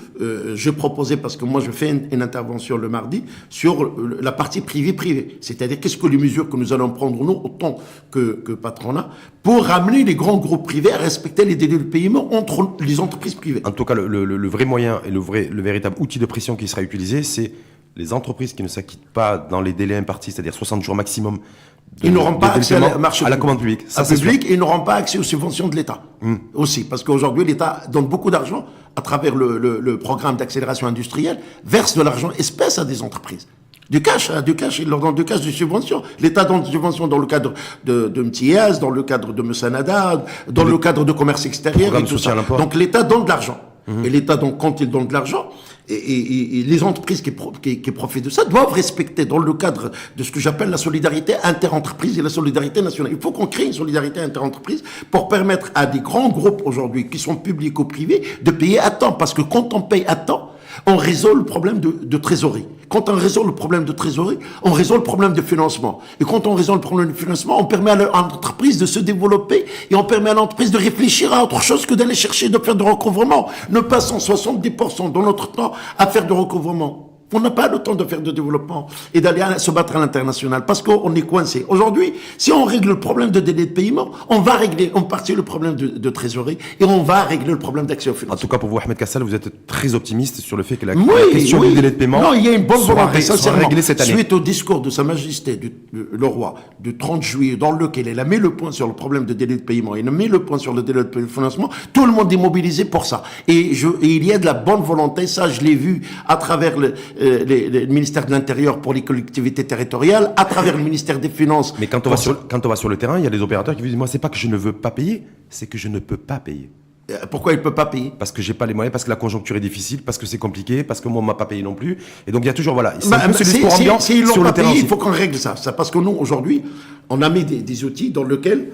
je proposais, parce que moi, je fais une intervention le mardi sur la partie privée. C'est-à-dire, qu'est-ce que les mesures que nous allons prendre, nous, autant que patronat, pour ramener les grands groupes privés à respecter les délais de paiement entre les entreprises privées. En tout cas, le vrai moyen et le véritable outil de pression qui sera utilisé, c'est les entreprises qui ne s'acquittent pas dans les délais impartis, c'est-à-dire 60 jours maximum. Ils n'auront pas accès à la commande publique. Ça, public, et ils n'auront pas accès aux subventions de l'État. Aussi, parce qu'aujourd'hui, l'État donne beaucoup d'argent à travers le programme d'accélération industrielle, verse de l'argent espèce à des entreprises. Du cash, il leur donne du cash de subventions. L'État donne des subventions dans le cadre de MTIAS, dans le cadre de Messanada, dans le cadre de commerce extérieur et tout ça. Donc l'État donne de l'argent. Et l'État, donc, quand il donne de l'argent, et les entreprises qui profitent de ça doivent respecter, dans le cadre de ce que j'appelle la solidarité interentreprise et la solidarité nationale. Il faut qu'on crée une solidarité interentreprise pour permettre à des grands groupes aujourd'hui, qui sont publics ou privés, de payer à temps. Parce que quand on paye à temps, on résout le problème de trésorerie. Quand on résout le problème de trésorerie, on résout le problème de financement. Et quand on résout le problème de financement, on permet à l'entreprise de se développer et on permet à l'entreprise de réfléchir à autre chose que d'aller chercher de faire du recouvrement. Ne passons 70% de notre temps à faire du recouvrement. On n'a pas le temps de faire de développement et d'aller se battre à l'international parce qu'on est coincé. Aujourd'hui, si on règle le problème de délai de paiement, on partit le problème de trésorerie et on va régler le problème d'accès au financement. En tout cas, pour vous, Ahmed Kassal, vous êtes très optimiste sur le fait que la question du délai de paiement il y a une bonne volonté, sera réglée cette année. Suite au discours de Sa Majesté, le roi, du 30 juillet, dans lequel elle a mis le point sur le problème de délai de paiement, il a mis le point sur le délai de financement, tout le monde est mobilisé pour ça. Et il y a de la bonne volonté, ça je l'ai vu à travers le ministère de l'Intérieur pour les collectivités territoriales, à travers le ministère des Finances. Mais quand on va sur le terrain, il y a des opérateurs qui vous disent, moi, c'est pas que je ne veux pas payer, c'est que je ne peux pas payer. Pourquoi il ne peut pas payer? Parce que j'ai pas les moyens, parce que la conjoncture est difficile, parce que c'est compliqué, parce que moi on m'a pas payé non plus. Et donc il y a toujours, voilà, c'est un peu ce discours ambiant si ils sur le terrain. Il faut qu'on règle ça. Parce que nous, aujourd'hui, on a mis des outils dans lesquels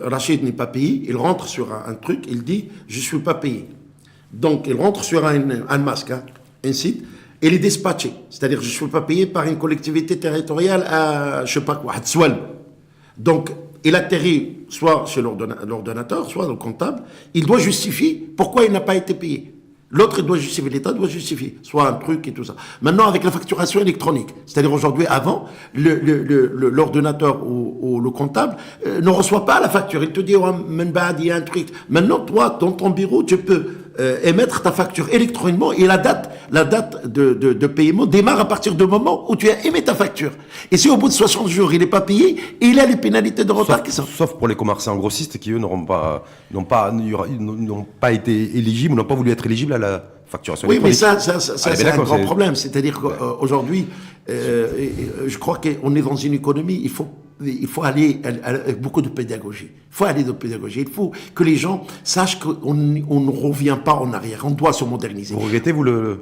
Rachid n'est pas payé, il rentre sur un truc, il dit, je suis pas payé. Donc il rentre sur un masque, un site, et il est dispatché. C'est-à-dire que je ne suis pas payé par une collectivité territoriale à, je sais pas quoi, à Tsoual. Donc, il atterrit soit chez l'ordonnateur, soit le comptable. Il doit justifier pourquoi il n'a pas été payé. L'autre doit justifier, l'État doit justifier, soit un truc et tout ça. Maintenant, avec la facturation électronique, c'est-à-dire aujourd'hui, avant, l'ordonnateur ou le comptable ne reçoit pas la facture. Il te dit, il y a un truc. Maintenant, toi, dans ton bureau, tu peux émettre ta facture électroniquement et la date de paiement démarre à partir du moment où tu as émis ta facture. Et si au bout de 60 jours, il n'est pas payé, il a les pénalités de retard qui sont. Sauf pour les commerçants grossistes qui, eux, n'ont pas été éligibles, n'ont pas voulu être éligibles à la facturation électronique. Oui, mais ça c'est un grand problème. C'est-à-dire qu'aujourd'hui, je crois qu'on est dans une économie, il faut aller avec beaucoup de pédagogie. Il faut aller de pédagogie. Il faut que les gens sachent qu'on ne revient pas en arrière. On doit se moderniser. Vous regrettez, vous, le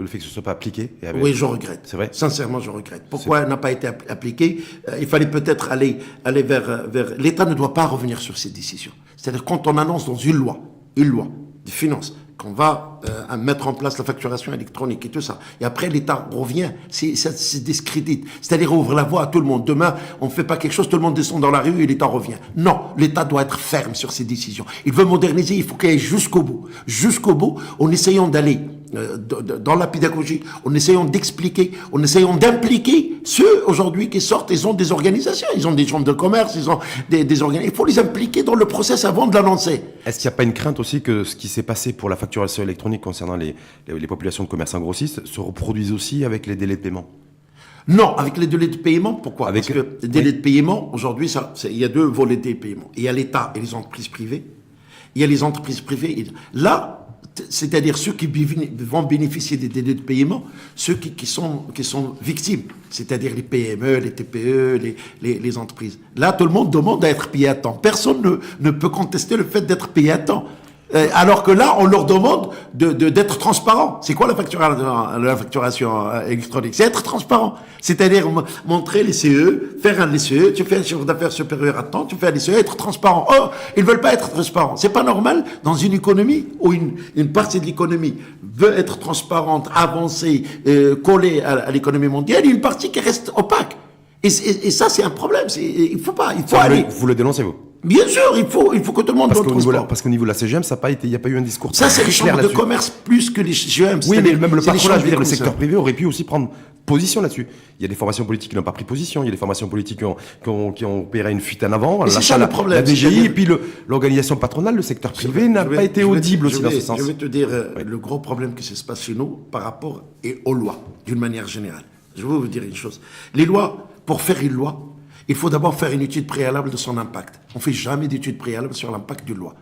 fait que ce ne soit pas appliqué? Oui, je regrette. C'est vrai? Sincèrement, je regrette. Pourquoi n'a pas été appliqué? Il fallait peut-être aller vers... L'État ne doit pas revenir sur ces décisions. C'est-à-dire quand on annonce dans une loi des finances, qu'on va mettre en place la facturation électronique et tout ça. Et après, l'État revient, c'est discrédite. C'est-à-dire ouvre la voie à tout le monde. Demain, on ne fait pas quelque chose, tout le monde descend dans la rue et l'État revient. Non, l'État doit être ferme sur ses décisions. Il veut moderniser, il faut qu'il aille jusqu'au bout. Jusqu'au bout, en essayant d'aller dans la pédagogie, en essayant d'expliquer, en essayant d'impliquer ceux aujourd'hui qui sortent, ils ont des organisations, ils ont des chambres de commerce, ils ont des organisations. Il faut les impliquer dans le process avant de l'annoncer. Est-ce qu'il n'y a pas une crainte aussi que ce qui s'est passé pour la facturation électronique concernant les populations de commerçants grossistes se reproduise aussi avec les délais de paiement? Non, avec les délais de paiement, pourquoi? Parce que les délais de paiement, aujourd'hui, il y a deux volets de paiement. Il y a l'État et les entreprises privées. Il y a les entreprises privées. Là, c'est-à-dire ceux qui vont bénéficier des délais de paiement, ceux qui sont victimes, c'est-à-dire les PME, les TPE, les entreprises. Là, tout le monde demande à être payé à temps. Personne ne peut contester le fait d'être payé à temps. Alors que là, on leur demande d'être transparent. C'est quoi la facturation électronique? C'est être transparent. C'est-à-dire montrer les CE, faire un CE, tu fais un chiffre d'affaires supérieur à temps, tu fais un CE, être transparent. Oh, ils veulent pas être transparents. C'est pas normal dans une économie où une partie de l'économie veut être transparente, avancer, coller à l'économie mondiale, et une partie qui reste opaque. Et ça, c'est un problème. Il faut aller. Vous le dénoncez, vous? Bien sûr, il faut que tout le monde parce donne parce qu'au niveau de la CGM, il n'y a pas eu un discours. Ça, c'est les chambres de commerce plus que les CGM. Oui, mais même le patronat, je veux dire, le secteur privé aurait pu aussi prendre position là-dessus. Il y a des formations politiques qui n'ont pas pris position, il y a des formations politiques qui ont opéré une fuite en avant. C'est ça le problème. La DGI, et puis l'organisation patronale, le secteur privé n'a pas été audible aussi dans ce sens. Je vais te dire le gros problème que se passe chez nous par rapport aux lois, d'une manière générale. Je vais vous dire une chose. Les lois, pour faire une loi, il faut d'abord faire une étude préalable de son impact. On ne fait jamais d'étude préalable sur l'impact d'une loi.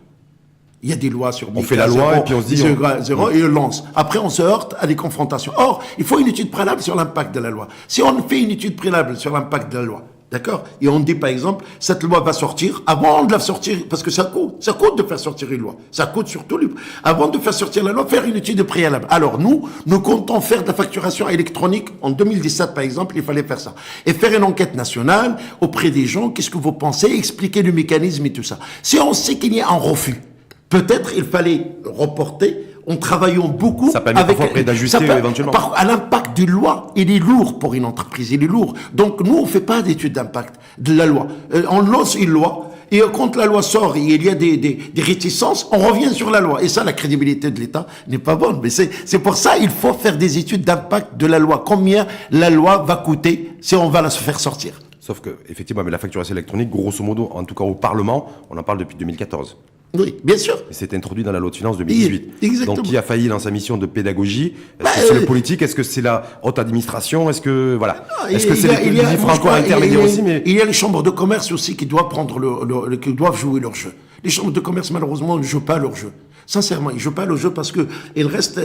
Il y a des lois sur... On fait la loi et puis on se dit... Zéro, et on lance. Après, on se heurte à des confrontations. Or, il faut une étude préalable sur l'impact de la loi. Si on fait une étude préalable sur l'impact de la loi, d'accord? Et on dit, par exemple, cette loi va sortir, avant de la sortir, parce que ça coûte de faire sortir une loi. Ça coûte surtout, avant de faire sortir la loi, faire une étude préalable. Alors nous comptons faire de la facturation électronique. En 2017, par exemple, il fallait faire ça. Et faire une enquête nationale auprès des gens, qu'est-ce que vous pensez, expliquer le mécanisme et tout ça. Si on sait qu'il y a un refus, peut-être il fallait reporter, en travaillant beaucoup. Ça permet parfois après d'ajuster éventuellement. À l'impact d'une loi, il est lourd pour une entreprise, il est lourd. Donc nous, on ne fait pas d'étude d'impact de la loi. On lance une loi, et quand la loi sort et il y a des réticences, on revient sur la loi. Et ça, la crédibilité de l'État n'est pas bonne. Mais c'est pour ça qu'il faut faire des études d'impact de la loi. Combien la loi va coûter si on va la faire sortir? Sauf que, effectivement, mais la facturation électronique, grosso modo, en tout cas au Parlement, on en parle depuis 2014. Oui, bien sûr. C'est introduit dans la loi de finances 2018. Exactement. Donc, qui a failli dans sa mission de pédagogie? Est-ce que c'est le politique? Est-ce que c'est la haute administration? Est-ce que, voilà. Est-ce que c'est les différents intermédiaires aussi? Mais il y a les chambres de commerce aussi qui doivent qui doivent jouer leur jeu. Les chambres de commerce, malheureusement, ne jouent pas leur jeu. Sincèrement, ils ne jouent pas le jeu parce que il reste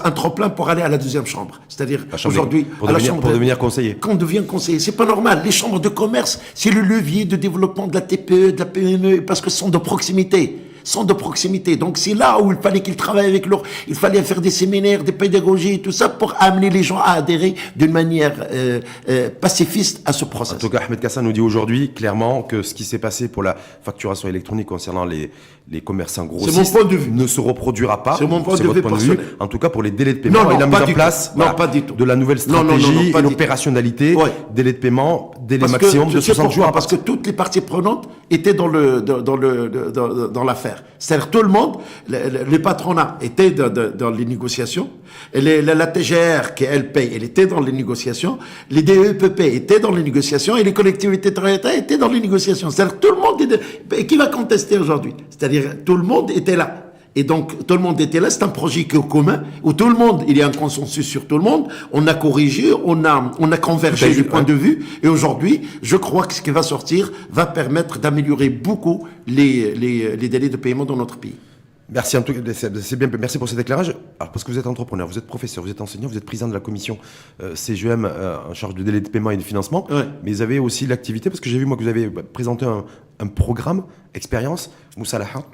un trop-plein pour aller à la deuxième chambre. C'est-à-dire, aujourd'hui, pour devenir conseiller. Quand on devient conseiller, c'est pas normal. Les chambres de commerce, c'est le levier de développement de la TPE, de la PME, parce que ce sont de proximité. Donc c'est là où il fallait qu'ils travaillent avec il fallait faire des séminaires, des pédagogies et tout ça pour amener les gens à adhérer d'une manière pacifiste à ce processus. En tout cas, Ahmed Kassan nous dit aujourd'hui clairement que ce qui s'est passé pour la facturation électronique concernant les commerçants grossistes ne se reproduira pas. C'est mon point de vue personnel. En tout cas, pour les délais de paiement et la mise en place de la nouvelle stratégie et l'opérationnalité, délais de paiement, délai maximum de 60 jours. Parce que toutes les parties prenantes étaient dans l'affaire. C'est-à-dire tout le monde, les patronats étaient dans les négociations, la TGR qui elle paye, elle était dans les négociations, les DEPP étaient dans les négociations et les collectivités territoriales étaient dans les négociations. C'est-à-dire tout le monde qui va contester aujourd'hui. C'est-à-dire tout le monde était là. Et donc, tout le monde était là, c'est un projet qui est commun, où tout le monde, il y a un consensus sur tout le monde, on a corrigé, on a convergé du point de vue, et aujourd'hui, je crois que ce qui va sortir va permettre d'améliorer beaucoup les délais de paiement dans notre pays. Merci, en tout cas, c'est bien, merci pour cet éclairage. Alors, parce que vous êtes entrepreneur, vous êtes professeur, vous êtes enseignant, vous êtes président de la commission CGM en charge de délai de paiement et de financement, mais vous avez aussi l'activité, parce que j'ai vu moi que vous avez présenté un programme, expérience, Moussalaha,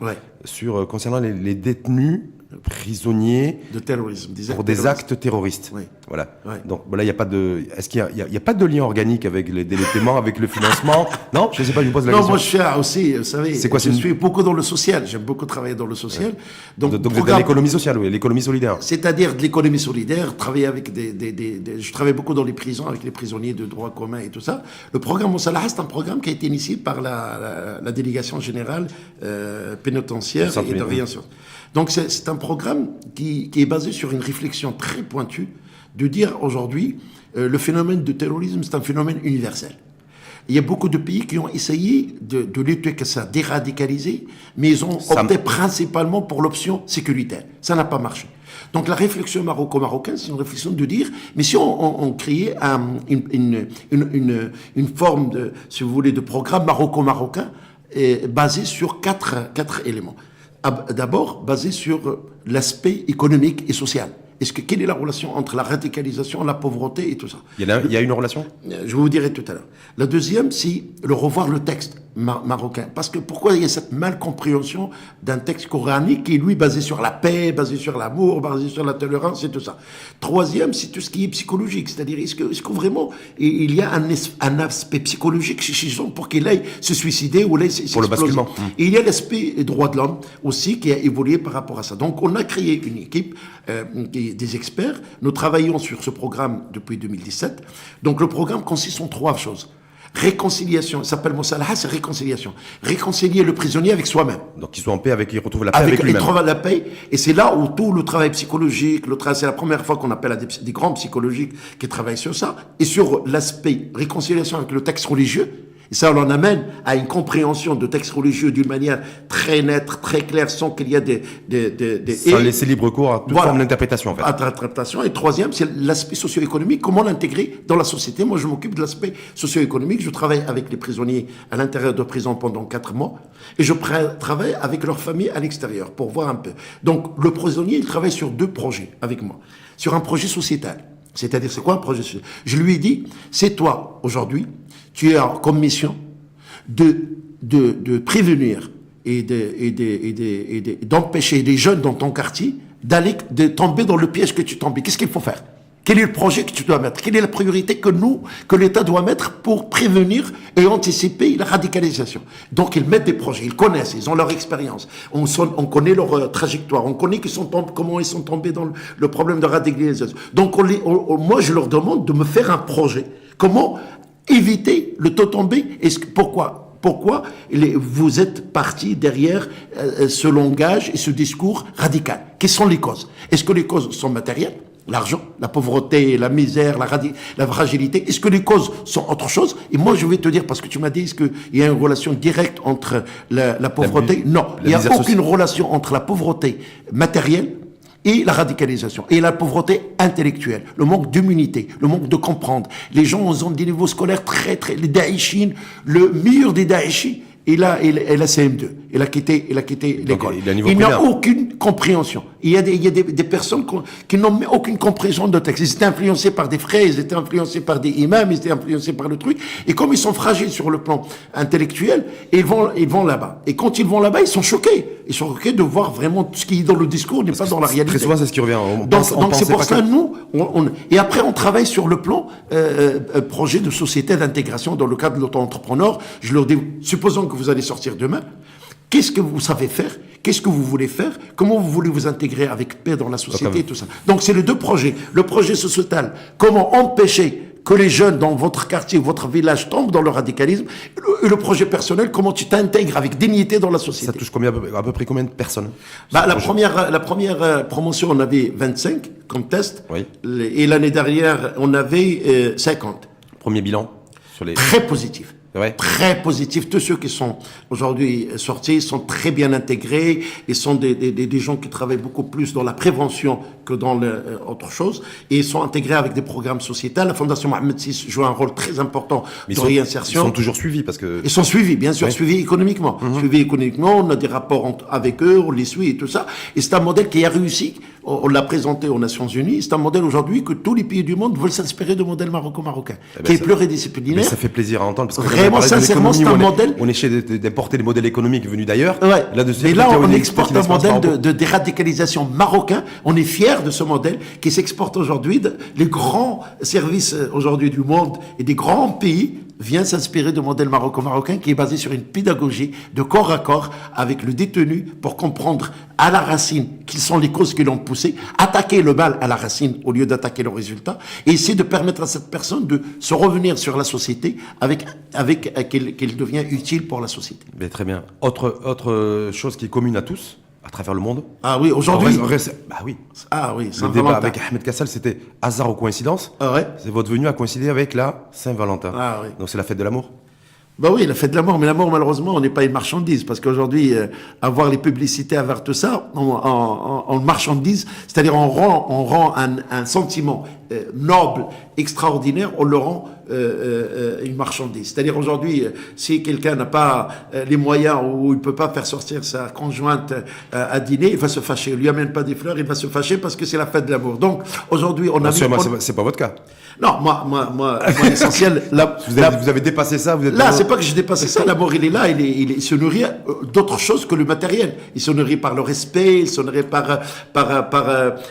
concernant les détenus prisonniers de terrorisme, pour des actes terroristes. Oui. Voilà. Oui. Donc là, il y a pas de. Est-ce qu'il y a pas de lien organique avec les délais de paiement, avec le financement? Non, je ne sais pas. Je vous pose la question. Non, moi je suis aussi. Vous savez, je suis beaucoup dans le social. J'aime beaucoup travailler dans le social. Ouais. Donc vous êtes dans l'économie sociale, oui, l'économie solidaire. C'est-à-dire de l'économie solidaire. Travailler avec je travaille beaucoup dans les prisons avec les prisonniers de droit commun et tout ça. Le programme Moussalaha, c'est un programme qui a été initié par la délégation générale pénitentiaire et de réinsertion. Donc c'est un programme qui est basé sur une réflexion très pointue de dire aujourd'hui, le phénomène de terrorisme, c'est un phénomène universel. Il y a beaucoup de pays qui ont essayé de lutter que ça, déradicaliser, mais ils ont opté principalement pour l'option sécuritaire. Ça n'a pas marché. Donc la réflexion maroco-marocaine, c'est une réflexion de dire, mais si on créait une forme de, si vous voulez, de programme maroco-marocain basé sur quatre éléments. D'abord, basé sur l'aspect économique et social. Quelle est la relation entre la radicalisation, la pauvreté et tout ça? Il y a une relation? Je vous dirai tout à l'heure. La deuxième, c'est revoir le texte marocain. Parce que pourquoi il y a cette malcompréhension d'un texte coranique qui est, lui, basé sur la paix, basé sur l'amour, basé sur la tolérance et tout ça. Troisième, c'est tout ce qui est psychologique. C'est-à-dire, est-ce que vraiment il y a un aspect psychologique chez les gens pour qu'il aille se suicider ou pour le basculement. Et il y a l'aspect droit de l'homme aussi qui a évolué par rapport à ça. Donc, on a créé une équipe des experts. Nous travaillons sur ce programme depuis 2017. Donc, le programme consiste en 3 choses. Réconciliation, ça s'appelle Moussalaha, c'est réconciliation. Réconcilier le prisonnier avec soi-même. Donc qu'il soit en paix il retrouve la paix avec lui-même. Il trouve la paix, et c'est là où tout le travail psychologique, c'est la première fois qu'on appelle des grands psychologiques qui travaillent sur ça, et sur l'aspect réconciliation avec le texte religieux. Et ça, on en amène à une compréhension de textes religieux d'une manière très nette, très claire, sans qu'il y ait sans laisser libre cours à toute forme d'interprétation, en fait. À l'interprétation. Et troisième, c'est l'aspect socio-économique, comment l'intégrer dans la société. Moi, je m'occupe de l'aspect socio-économique. Je travaille avec les prisonniers à l'intérieur de prison pendant 4 mois. Et je travaille avec leurs familles à l'extérieur pour voir un peu. Donc, le prisonnier, il travaille sur 2 projets avec moi. Sur un projet sociétal. C'est-à-dire, c'est quoi un projet sociétal? Je lui ai dit, c'est toi, aujourd'hui, tu as comme mission de prévenir et d'empêcher les jeunes dans ton quartier de tomber dans le piège que tu tombes. Qu'est-ce qu'il faut faire? Quel est le projet que tu dois mettre? Quelle est la priorité que l'État doit mettre pour prévenir et anticiper la radicalisation? Donc, ils mettent des projets, ils connaissent, ils ont leur expérience. On connaît leur trajectoire, on connaît comment ils sont tombés dans le problème de radicalisation. Donc, moi, je leur demande de me faire un projet. Comment éviter le taux tombé? Pourquoi vous êtes parti derrière ce langage et ce discours radical? Quelles sont les causes? Est-ce que les causes sont matérielles? L'argent, la pauvreté, la misère, la fragilité. Est-ce que les causes sont autre chose? Et moi, je vais te dire, parce que tu m'as dit, est-ce qu'il y a une relation directe entre la pauvreté? Non, il n'y a aucune relation entre la pauvreté matérielle et la radicalisation, et la pauvreté intellectuelle, le manque d'humilité, le manque de comprendre. Les gens ont des niveaux scolaires les Daeshines, le meilleur des Daeshis, et là, la CM2. Il a quitté l'école. Il n'y a aucune compréhension. Il y a des personnes qui n'ont aucune compréhension de texte. Ils étaient influencés par des frères, ils étaient influencés par des imams, ils étaient influencés par le truc. Et comme ils sont fragiles sur le plan intellectuel, ils vont là-bas. Et quand ils vont là-bas, ils sont choqués. Ils sont choqués de voir vraiment tout ce qui est dans le discours n'est pas dans la réalité. Très souvent, c'est ce qui revient. Donc c'est pour ça, nous, et après, on travaille sur le plan projet de société d'intégration dans le cadre de l'auto-entrepreneur. Je leur dis, supposons que vous allez sortir demain, qu'est-ce que vous savez faire? Qu'est-ce que vous voulez faire? Comment vous voulez vous intégrer avec paix dans la société et tout ça? Donc, c'est les 2 projets. Le projet sociétal, comment empêcher que les jeunes dans votre quartier, votre village tombent dans le radicalisme, et le projet personnel, comment tu t'intègres avec dignité dans la société. Ça touche à peu près combien de personnes? La première promotion, on avait 25 comme test, oui. Et l'année dernière, on avait 50. Premier bilan sur les... Très positif. Ouais. Très positif. Tous ceux qui sont aujourd'hui sortis sont très bien intégrés. Ils sont des gens qui travaillent beaucoup plus dans la prévention que dans autre chose. Et ils sont intégrés avec des programmes sociétals. La Fondation Mohamed VI joue un rôle très important de réinsertion. Ils sont toujours suivis parce que... Ils sont suivis, bien sûr, suivis économiquement. Suivis économiquement, on a des rapports avec eux, on les suit et tout ça. Et c'est un modèle qui a réussi. On l'a présenté aux Nations Unies. C'est un modèle aujourd'hui que tous les pays du monde veulent s'inspirer du modèle maroco-marocain, qui est pluridisciplinaire. Mais ça fait plaisir à entendre parce que vraiment, sincèrement, c'est un modèle. On essaie d'importer des modèles économiques venus d'ailleurs. Ouais. Et là, on exporte un modèle de déradicalisation marocain. On est fiers de ce modèle qui s'exporte aujourd'hui. Les grands services aujourd'hui du monde et des grands pays viennent s'inspirer du modèle maroco-marocain qui est basé sur une pédagogie de corps à corps avec le détenu pour comprendre à la racine quelles sont les causes qui l'ont poussé, attaquer le mal à la racine au lieu d'attaquer le résultat, et essayer de permettre à cette personne de se revenir sur la société avec qu'elle devient utile pour la société. Mais très bien. Autre chose qui est commune à tous, à travers le monde. Ah oui, aujourd'hui. Bah oui. Ah oui, Le débat Saint-Valentin. avec Ahmed Kassal, c'était hasard ou coïncidence. Ah ouais. C'est votre venue a coïncidé avec la Saint-Valentin. Ah oui. Donc c'est la fête de l'amour. Bah oui, la fête de l'amour, mais l'amour, malheureusement, on n'est pas une marchandise, parce qu'aujourd'hui, avoir les publicités, avoir tout ça, on marchandise, c'est-à-dire on rend un sentiment noble, extraordinaire, on le rend une marchandise. C'est-à-dire aujourd'hui, si quelqu'un n'a pas les moyens ou il peut pas faire sortir sa conjointe à dîner, il va se fâcher. Il lui amène pas des fleurs, il va se fâcher parce que c'est la fête de l'amour. Donc aujourd'hui, on a mis... C'est pas votre cas. Non, moi, l'essentiel... Vous avez dépassé ça. Vous êtes Là, c'est pas que j'ai dépassé ça. L'amour, il est là. Il se nourrit d'autre chose que le matériel. Il se nourrit par le respect, il se nourrit par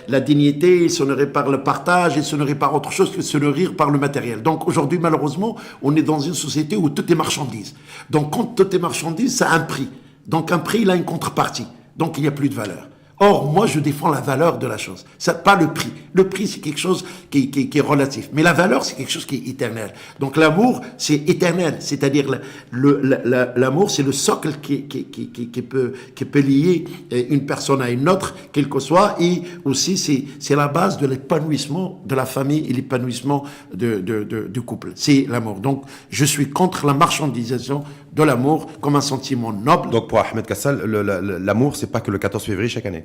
la dignité, il se nourrit par le partage, il se nourrit par autre chose que se nourrir par le matériel. Donc aujourd'hui, malheureusement, on est dans une société où tout est marchandise. Donc quand tout est marchandise, ça a un prix. Donc un prix, il a une contrepartie. Donc il n'y a plus de valeur. Or, moi, je défends la valeur de la chose. Ça, pas le prix. Le prix, c'est quelque chose qui est relatif. Mais la valeur, c'est quelque chose qui est éternel. Donc, l'amour, c'est éternel. C'est-à-dire, l'amour, c'est le socle qui peut lier une personne à une autre, quel que soit. Et aussi, c'est la base de l'épanouissement de la famille et l'épanouissement du couple. C'est l'amour. Donc, je suis contre la marchandisation de l'amour comme un sentiment noble. Donc, pour Ahmed Kassal, l'amour, c'est pas que le 14 février chaque année.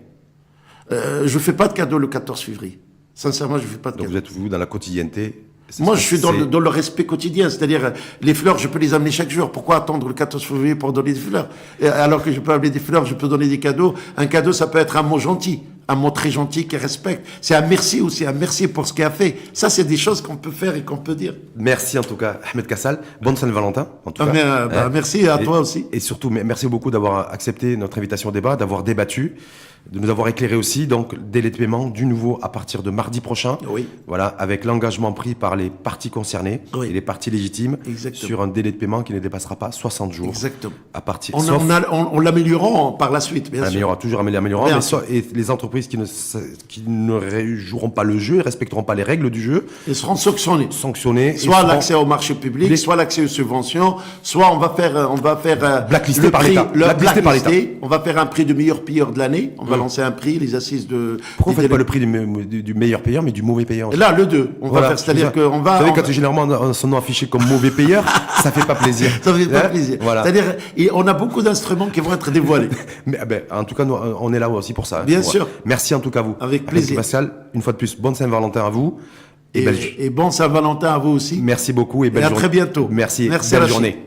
Je fais pas de cadeau le 14 février. Sincèrement, je fais pas de Donc cadeau. vous êtes vous dans la quotidienneté. Moi, je suis dans le respect quotidien. C'est-à-dire, les fleurs, je peux les amener chaque jour. Pourquoi attendre le 14 février pour donner des fleurs? Alors que je peux amener des fleurs, je peux donner des cadeaux. Un cadeau, ça peut être un mot gentil. Un mot très gentil qui respecte. C'est un merci aussi, un merci pour ce qu'il a fait. Ça, c'est des choses qu'on peut faire et qu'on peut dire. Merci en tout cas, Ahmed Kassal. Bonne Saint-Valentin, en tout cas. Merci à toi aussi. Et surtout, merci beaucoup d'avoir accepté notre invitation au débat, d'avoir débattu, de nous avoir éclairé aussi. Donc, délai de paiement du nouveau à partir de mardi prochain. Oui. Voilà, avec l'engagement pris par les parties concernées Oui. et les parties légitimes. Exactement. Sur un délai de paiement qui ne dépassera pas 60 jours. Exactement. À partir, On l'améliorera par la suite, bien sûr. Toujours améliorant. Bien Mais sûr. et les entreprises qui ne joueront pas le jeu et respecteront pas les règles du jeu Ils seront sanctionnés. sanctionnés. Soit l'accès au marché public, soit l'accès aux subventions, soit on va faire Blacklisté par l'État. Blacklisté par l'État. On va faire un prix de meilleur payeur de l'année. On va lancer un prix, les assises de. Pourquoi vous ne faites pas le prix du meilleur payeur, mais du mauvais payeur? Là, le 2. On va faire, c'est-à-dire qu'on va. Vous savez, quand généralement son nom affiché comme mauvais payeur, ça fait pas plaisir. Ça fait pas plaisir. Voilà. C'est-à-dire, on a beaucoup d'instruments qui vont être dévoilés. Mais en tout cas, nous, on est là aussi pour ça. Bien sûr. Merci en tout cas à vous. Avec plaisir. Pascal, une fois de plus, bonne Saint-Valentin à vous. Et bon Saint-Valentin à vous aussi. Merci beaucoup et belle Et à journée. très bientôt. Merci. Merci Belle à la journée.